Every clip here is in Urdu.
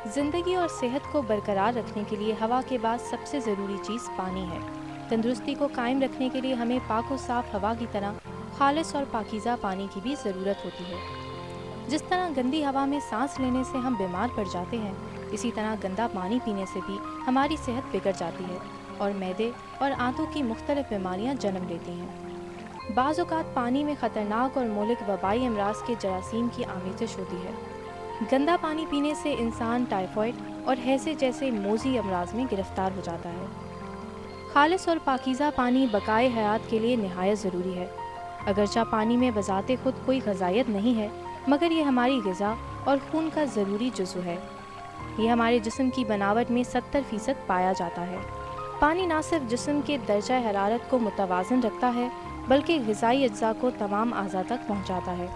زندگی اور صحت کو برقرار رکھنے کے لیے ہوا کے بعد سب سے ضروری چیز پانی ہے۔ تندرستی کو قائم رکھنے کے لیے ہمیں پاک و صاف ہوا کی طرح خالص اور پاکیزہ پانی کی بھی ضرورت ہوتی ہے۔ جس طرح گندی ہوا میں سانس لینے سے ہم بیمار پڑ جاتے ہیں، اسی طرح گندا پانی پینے سے بھی ہماری صحت بگڑ جاتی ہے اور معدے اور آنتوں کی مختلف بیماریاں جنم لیتی ہیں۔ بعض اوقات پانی میں خطرناک اور مہلک وبائی امراض کے جراثیم کی آمیزش ہوتی ہے۔ گندا پانی پینے سے انسان ٹائیفائڈ اور ہیضے جیسے موذی امراض میں گرفتار ہو جاتا ہے۔ خالص اور پاکیزہ پانی بقائے حیات کے لیے نہایت ضروری ہے۔ اگرچہ پانی میں بذات خود کوئی غذائیت نہیں ہے، مگر یہ ہماری غذا اور خون کا ضروری جزو ہے۔ یہ ہمارے جسم کی بناوٹ میں 70% پایا جاتا ہے۔ پانی نہ صرف جسم کے درجہ حرارت کو متوازن رکھتا ہے، بلکہ غذائی اجزاء کو تمام اعضاء تک پہنچاتا ہے۔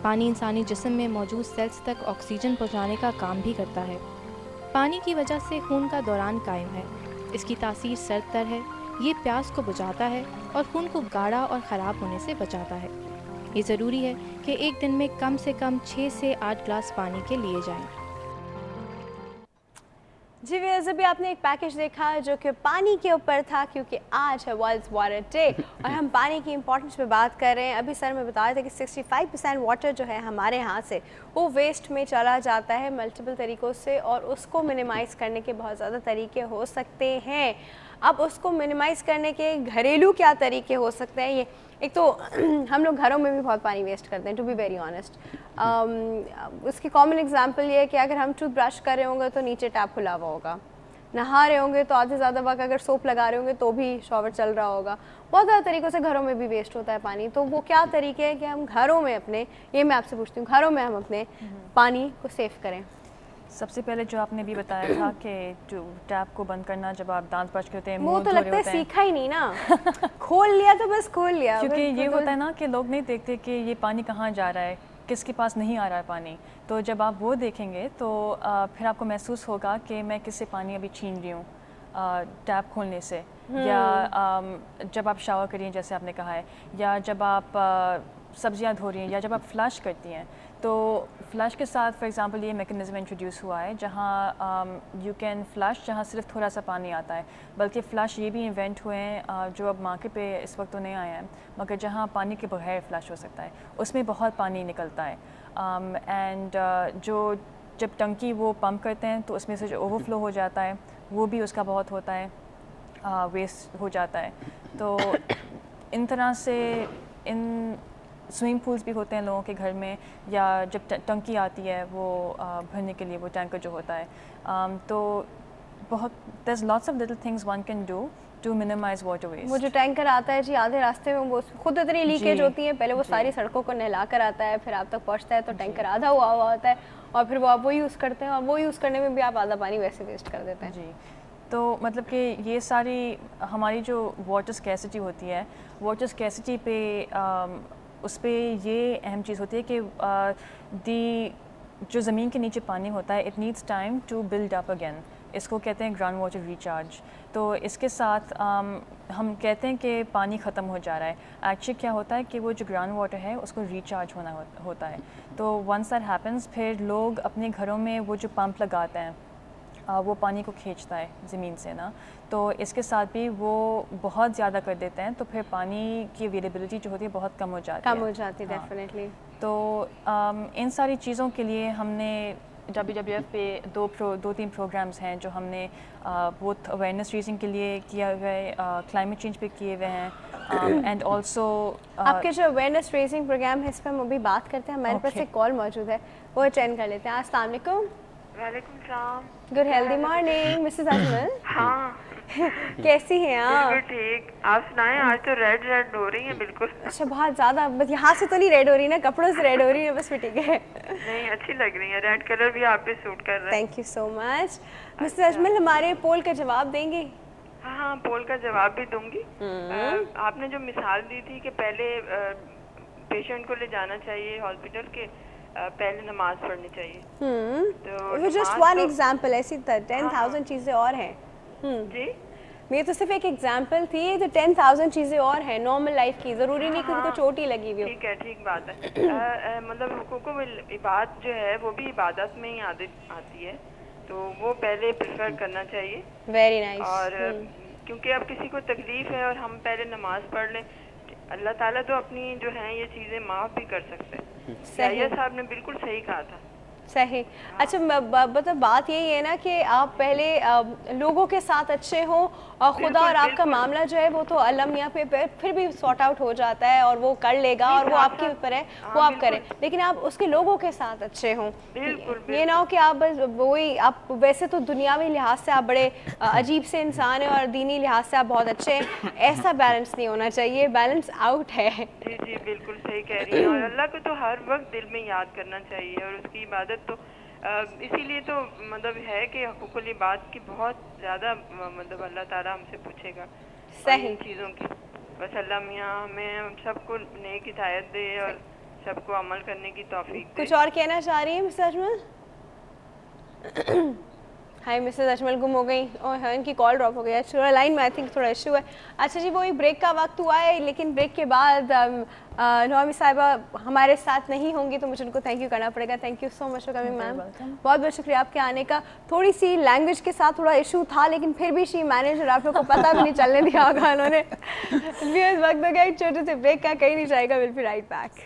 پانی انسانی جسم میں موجود سیلز تک آکسیجن پہنچانے کا کام بھی کرتا ہے۔ پانی کی وجہ سے خون کا دوران قائم ہے۔ اس کی تاثیر سرد تر ہے، یہ پیاس کو بجھاتا ہے اور خون کو گاڑھا اور خراب ہونے سے بچاتا ہے۔ یہ ضروری ہے کہ ایک دن میں کم سے کم 6 سے 8 گلاس پانی کے لیے جائیں۔ جی ویئرز، ابھی آپ نے ایک پیکج دیکھا جو کہ پانی کے اوپر تھا، کیونکہ آج ہے ورلڈ واٹر ڈے اور ہم پانی کی امپورٹنس پہ بات کر رہے ہیں۔ ابھی سر میں بتایا تھا کہ 65% واٹر جو ہے ہمارے یہاں سے وہ ویسٹ میں چلا جاتا ہے ملٹیپل طریقوں سے، اور اس کو منیمائز کرنے کے بہت زیادہ طریقے ہو سکتے ہیں۔ اب اس کو منیمائز کرنے کے گھریلو کیا طریقے ہو سکتے ہیں؟ یہ ایک تو ہم لوگ گھروں میں بھی بہت پانی ویسٹ کرتے ہیں، ٹو بی ویری آنیسٹ۔ اس کی کامن اگزامپل یہ ہے کہ اگر ہم ٹوتھ برش کر رہے ہوں گے تو نیچے ٹیپ کھلا ہوا ہوگا، نہا رہے ہوں گے تو آدھے زیادہ وقت اگر سوپ لگا رہے ہوں گے تو بھی شاور چل رہا ہوگا۔ بہت زیادہ طریقوں سے گھروں میں بھی ویسٹ ہوتا ہے پانی۔ تو وہ کیا طریقے ہیں کہ ہم گھروں میں اپنے، یہ میں آپ سے پوچھتی ہوں، گھروں میں ہم اپنے پانی کو سیو کریں؟ سب سے پہلے جو آپ نے بھی بتایا تھا کہ جو ٹیپ کو بند کرنا جب آپ دانت برش کرتے ہیں، وہ تو لگتا ہے سیکھا ہی نہیں نا، کھول لیا تو بس کھول لیا۔ کیونکہ یہ ہوتا ہے نا کہ لوگ نہیں دیکھتے کہ یہ پانی کہاں جا رہا ہے، کس کے پاس نہیں آ رہا ہے پانی۔ تو جب آپ وہ دیکھیں گے تو پھر آپ کو محسوس ہوگا کہ میں کس سے پانی ابھی چھین رہی ہوں ٹیپ کھولنے سے، یا جب آپ شاور کریے جیسے آپ نے کہا ہے، یا جب آپ سبزیاں دھو رہی ہیں، یا جب آپ فلش کرتی ہیں۔ تو فلش کے ساتھ فار ایگزامپل یہ میکنزم انٹروڈیوس ہوا ہے جہاں یو کین فلش، جہاں صرف تھوڑا سا پانی آتا ہے، بلکہ فلش یہ بھی انوینٹ ہوئے ہیں جو اب مارکیٹ پہ اس وقت تو نہیں آئے ہیں، مگر جہاں پانی کے بغیر فلش ہو سکتا ہے، اس میں بہت پانی نکلتا ہے۔ اینڈ جو جب ٹنکی وہ پمپ کرتے ہیں تو اس میں سے جو اوور فلو ہو جاتا ہے وہ بھی اس کا بہت ہوتا ہے، ویسٹ ہو جاتا ہے۔ تو ان طرح سے ان سوئمنگ پولس بھی ہوتے ہیں لوگوں کے گھر میں، یا جب ٹنکی آتی ہے وہ بھرنے کے لیے وہ ٹینکر جو ہوتا ہے، تو بہت there's lots of little things one can do to minimize water waste۔ وہ جو ٹینکر آتا ہے جی آدھے راستے میں وہ خود اتنی لیکیج ہوتی ہے، پہلے وہ ساری سڑکوں کو نہلا کر آتا ہے، پھر آپ تک پہنچتا ہے تو ٹینکر آدھا ہوا ہوتا ہے، اور پھر وہ آپ وہ یوز کرتے ہیں، اور وہ یوز کرنے میں بھی آپ آدھا پانی ویسے ویسٹ کر دیتے ہیں۔ جی، تو مطلب کہ یہ ساری ہماری جو واٹر اسکیسٹی ہوتی ہے، واٹر اسکیسٹی پہ اس پہ یہ اہم چیز ہوتی ہے کہ جو زمین کے نیچے پانی ہوتا ہے it needs time to build up again. اس کو کہتے ہیں گراؤنڈ واٹر ریچارج۔ تو اس کے ساتھ ہم کہتے ہیں کہ پانی ختم ہو جا رہا ہے، ایکچولی کیا ہوتا ہے کہ وہ جو گراؤنڈ واٹر ہے اس کو ریچارج ہونا ہوتا ہے۔ تو ونس دیٹ ہیپنس پھر لوگ اپنے گھروں میں وہ جو پمپ لگاتے ہیں وہ پانی کو کھینچتا ہے زمین سے نا، تو اس کے ساتھ بھی وہ بہت زیادہ کر دیتے ہیں، تو پھر پانی کی اویلیبلٹی جو ہوتی ہے بہت کم ہو جاتی ہے۔ ڈیفینیٹلی۔ تو ان ساری چیزوں کے لیے ہم نے WWF پہ دو تین پروگرامز ہیں جو ہم نے بہت اویئرنیس ریزنگ کے لیے کیا ہوا ہے، کلائمیٹ چینج پہ کیے ہوئے ہیں، اینڈ آلسو آپ کے جو اویئرنیس ریزنگ پروگرام ہے اس پہ ہم ابھی بات کرتے ہیں۔ ہمارے پاس ایک کال موجود ہے، وہ اٹینڈ کر لیتے ہیں۔ السلام علیکم۔ وعلیکم السلام۔ Good healthy morning Mrs Ajmal. ہاں کیسی ہیں آپ؟ بالکل ٹھیک، آپ سنائیں۔ آج تو ریڈ ہو رہی ہیں بالکل۔ اچھا، بہت زیادہ، بس یہاں سے تو نہیں ریڈ ہو رہی نا، کپڑوں سے ریڈ ہو رہی ہے بس، ٹھیک ہے۔ نہیں اچھی لگ رہی ہیں، ریڈ کلر بھی آپ پہ سوٹ کر رہا ہے۔ Thank you so much. Mrs Ajmal ہمارے پول کا جواب دیں گے؟ ہاں پول کا جواب بھی دوں گی۔ آپ نے جو مثال دی تھی کہ پہلے پیشنٹ کو لے جانا چاہیے ہاسپٹل کے، پہلے نماز پڑھنی چاہیے۔ جسٹ ون ایگزامپل، ایسی 10,000 چیزیں اور ہیں۔ جی یہ تو صرف ایک ایگزامپل تھی، تو 10,000 چیزیں اور ہیں نارمل لائف کی، ضروری نہیں کہ ان کو چوٹ ہی لگی ہوئی ہو۔ ٹھیک ہے، ٹھیک بات ہے۔ مطلب حقوق العباد جو ہے وہ بھی عبادت میں ہی آتی ہے، تو وہ پہلے پریفر کرنا چاہیے. Very nice. اور کیونکہ اب کسی کو تکلیف ہے اور ہم پہلے نماز پڑھ لیں, اللہ تعالیٰ تو اپنی جو ہیں یہ چیزیں معاف بھی کر سکتے ہیں. سیاح صاحب نے بالکل صحیح کہا تھا. صحیح. اچھا مطلب بات یہی ہے نا کہ آپ پہلے لوگوں کے ساتھ اچھے ہوں اور خدا اور آپ کا معاملہ جو ہے وہ تو اللہ میاں پہ پھر بھی سارٹ آؤٹ ہو جاتا ہے اور وہ کر لے گا اور وہ آپ کے اوپر ہے, وہ آپ کریں, لیکن آپ اس کے لوگوں کے ساتھ اچھے ہوں. یہ نہ ہو کہ آپ وہی آپ ویسے تو دنیاوی لحاظ سے آپ بڑے عجیب سے انسان ہیں اور دینی لحاظ سے آپ بہت اچھے ہیں, ایسا بیلنس نہیں ہونا چاہیے, بیلنس آؤٹ ہے. جی جی بالکل صحیح کہہ رہی ہیں. اور اللہ کو تو ہر وقت دل میں یاد کرنا چاہیے اور اس کی عبادت تو اسی لیے تو مطلب ہے کہ حقوق العباد کی بہت زیادہ مطلب اللہ تعالیٰ ہم سے پوچھے گا صحیح چیزوں کی. بس اللہ میاں ہمیں سب کو نیک ہدایت دے اور سب کو عمل کرنے کی توفیق دے. کچھ اور کہنا چاہ رہی ہیں Mrs Ajmal? High Mrs Ajmal گم ہو گئی اور ان کی کال ڈراپ ہو گیا. تھوڑا لائن میں آئی تھنک تھوڑا ایشو ہے. اچھا جی, وہی بریک کا وقت ہوا ہے, لیکن بریک کے بعد نعمی صاحبہ ہمارے ساتھ نہیں ہوں گی تو مجھے ان کو تھینک یو کرنا پڑے گا. Thank you so much for coming ma'am, بہت بہت شکریہ آپ کے آنے کا. تھوڑی سی لینگویج کے ساتھ تھوڑا ایشو تھا لیکن پھر بھی شی مینیج, اور آپ لوگ کو پتہ بھی نہیں چلنے دیا ہوگا انہوں نے. وقت ہو گیا ایک چھوٹے سے بریک کا, کہیں نہیں جائے گا, ول بی رائٹ بیک.